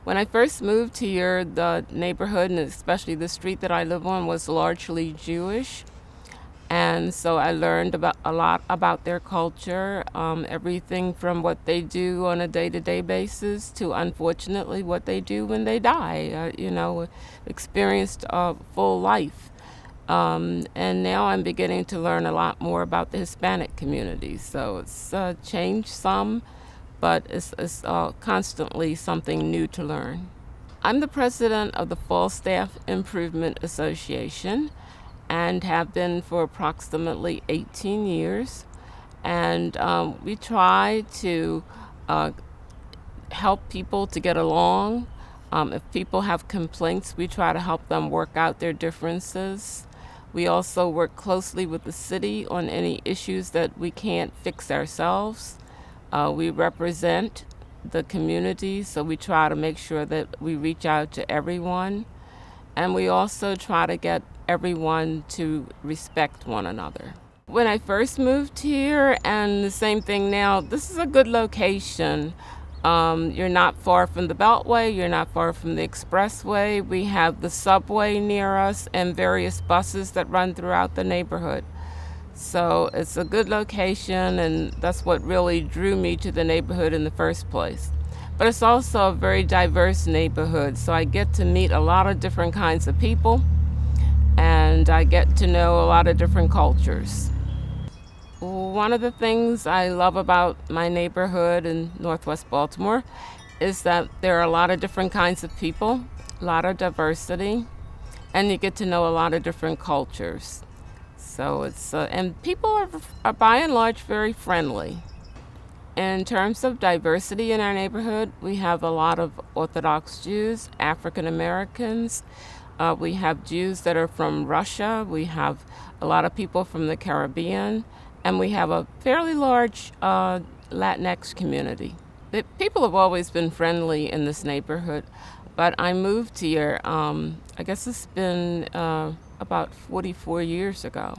When I first moved here, the neighborhood, and especially the street that I live on, was largely Jewish. And so I learned a lot about their culture, everything from what they do on a day-to-day basis to, unfortunately, what they do when they die. Experienced a full life. And now I'm beginning to learn a lot more about the Hispanic community. So it's changed some, but it's constantly something new to learn. I'm the president of the Fallstaff Improvement Association and have been for approximately 18 years. And we try to help people to get along. If people have complaints, we try to help them work out their differences. We also work closely with the city on any issues that we can't fix ourselves. We represent the community, so we try to make sure that we reach out to everyone. And we also try to get everyone to respect one another. When I first moved here, and the same thing now, this is a good location. You're not far from the Beltway, you're not far from the Expressway. We have the subway near us and various buses that run throughout the neighborhood. So it's a good location, and that's what really drew me to the neighborhood in the first place. But it's also a very diverse neighborhood, so I get to meet a lot of different kinds of people, and I get to know a lot of different cultures. One of the things I love about my neighborhood in Northwest Baltimore is that there are a lot of different kinds of people, a lot of diversity, and you get to know a lot of different cultures. So and people are by and large very friendly. In terms of diversity in our neighborhood, we have a lot of Orthodox Jews, African Americans. We have Jews that are from Russia. We have a lot of people from the Caribbean. And we have a fairly large Latinx community. The people have always been friendly in this neighborhood, but I moved here, I guess it's been about 44 years ago.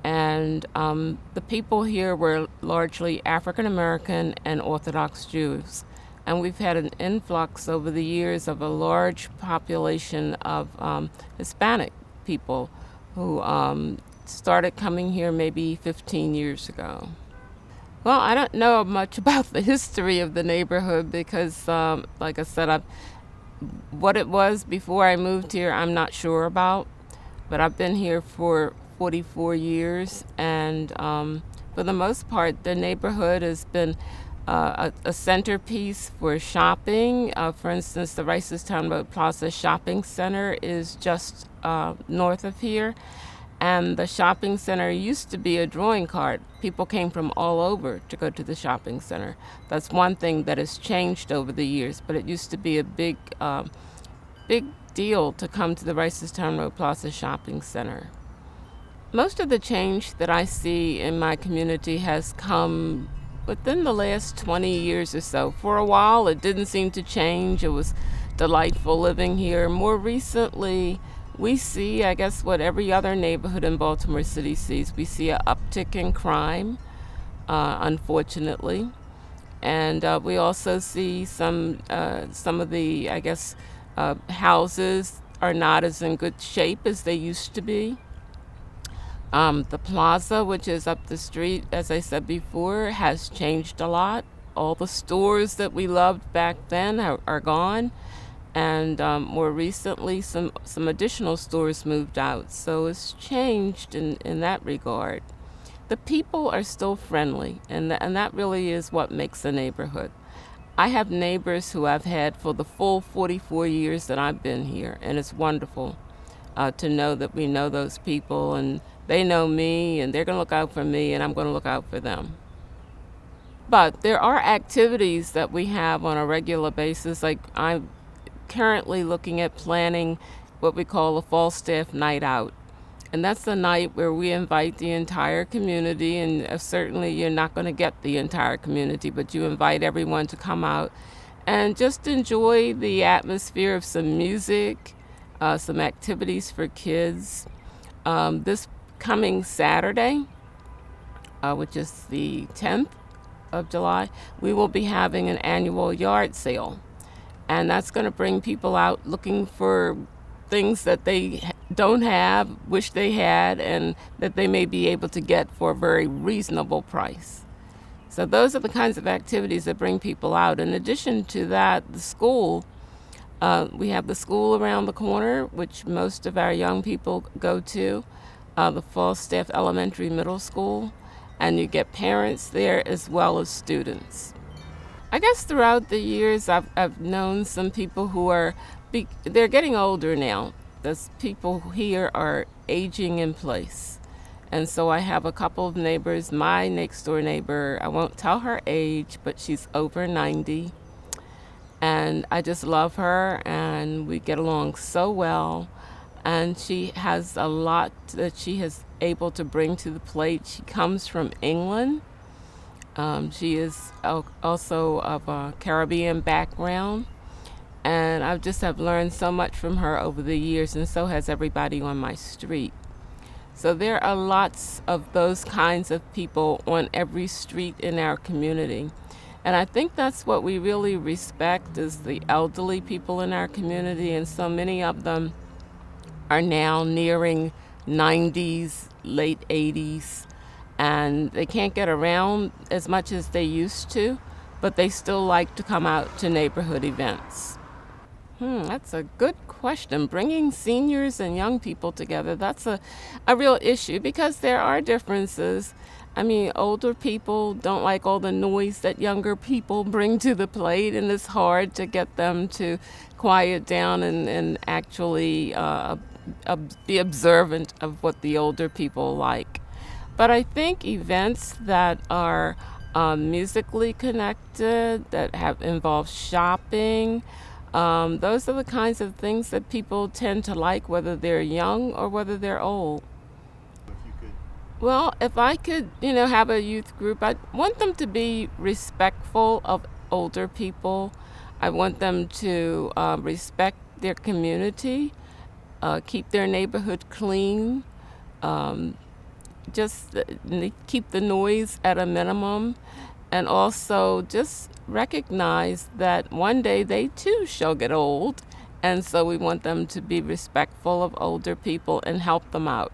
And the people here were largely African American and Orthodox Jews. And we've had an influx over the years of a large population of Hispanic people who started coming here maybe 15 years ago. Well, I don't know much about the history of the neighborhood because, like I said, what it was before I moved here, I'm not sure about. But I've been here for 44 years, and for the most part, the neighborhood has been a centerpiece for shopping. For instance, the Ricestown Road Plaza Shopping Center is just north of here. And the shopping center used to be a drawing card. People came from all over to go to the shopping center. That's one thing that has changed over the years, but it used to be a big deal to come to the Ricestown Road Plaza Shopping Center. Most of the change that I see in my community has come within the last 20 years or so. For a while, it didn't seem to change. It was delightful living here. More recently, we see, I guess, what every other neighborhood in Baltimore City sees. We see an uptick in crime, unfortunately. And we also see some of the, I guess, houses are not as in good shape as they used to be. The plaza, which is up the street, as I said before, has changed a lot. All the stores that we loved back then are gone. And more recently, some additional stores moved out. So it's changed in that regard. The people are still friendly, and that really is what makes a neighborhood. I have neighbors who I've had for the full 44 years that I've been here, and it's wonderful to know that we know those people, and they know me, and they're going to look out for me, and I'm going to look out for them. But there are activities that we have on a regular basis, like I'm currently looking at planning what we call a Fallstaff Night Out. And that's the night where we invite the entire community, and certainly you're not going to get the entire community, but you invite everyone to come out and just enjoy the atmosphere of some music, some activities for kids. This coming Saturday, which is the 10th of July, we will be having an annual yard sale. And that's going to bring people out looking for things that they don't have, wish they had, and that they may be able to get for a very reasonable price. So those are the kinds of activities that bring people out. In addition to that, the school, we have the school around the corner, which most of our young people go to, the Fallstaff Middle School, and you get parents there as well as students. I guess throughout the years, I've known some people who they're getting older now. Those people here are aging in place. And so I have a couple of neighbors. My next door neighbor, I won't tell her age, but she's over 90. And I just love her, and we get along so well. And she has a lot that she is able to bring to the plate. She comes from England. She is also of a Caribbean background, and I just have learned so much from her over the years, and so has everybody on my street. So there are lots of those kinds of people on every street in our community. And I think that's what we really respect is the elderly people in our community, and so many of them are now nearing 90s, late 80s, and they can't get around as much as they used to, but they still like to come out to neighborhood events. That's a good question. Bringing seniors and young people together, that's a real issue because there are differences. I mean, older people don't like all the noise that younger people bring to the plate, and it's hard to get them to quiet down and actually be observant of what the older people like. But I think events that are musically connected, that have involved shopping, those are the kinds of things that people tend to like, whether they're young or whether they're old. Well, if I could, have a youth group, I'd want them to be respectful of older people. I want them to respect their community, keep their neighborhood clean, just keep the noise at a minimum, and also just recognize that one day they too shall get old, and so we want them to be respectful of older people and help them out.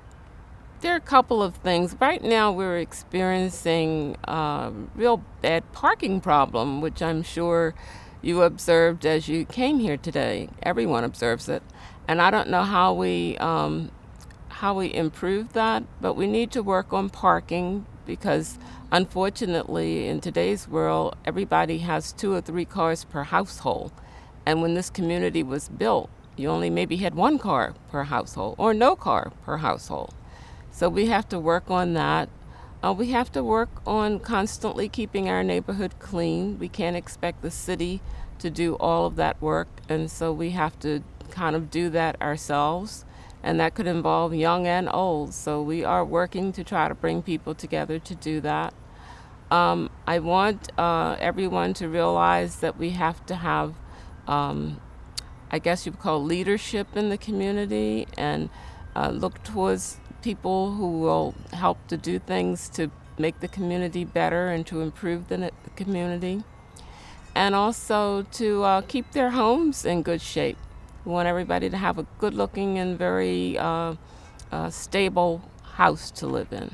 There are a couple of things. Right now we're experiencing a real bad parking problem, which I'm sure you observed as you came here today. Everyone observes it. And I don't know how we improve that, but we need to work on parking because unfortunately in today's world, everybody has 2 or 3 cars per household. And when this community was built, you only maybe had 1 car per household or no car per household. So we have to work on that. We have to work on constantly keeping our neighborhood clean. We can't expect the city to do all of that work, and so we have to kind of do that ourselves, and that could involve young and old. So we are working to try to bring people together to do that. I want everyone to realize that we have to have, I guess you would call leadership in the community, and look towards people who will help to do things to make the community better and to improve the community, and also to keep their homes in good shape. We want everybody to have a good looking and very stable house to live in.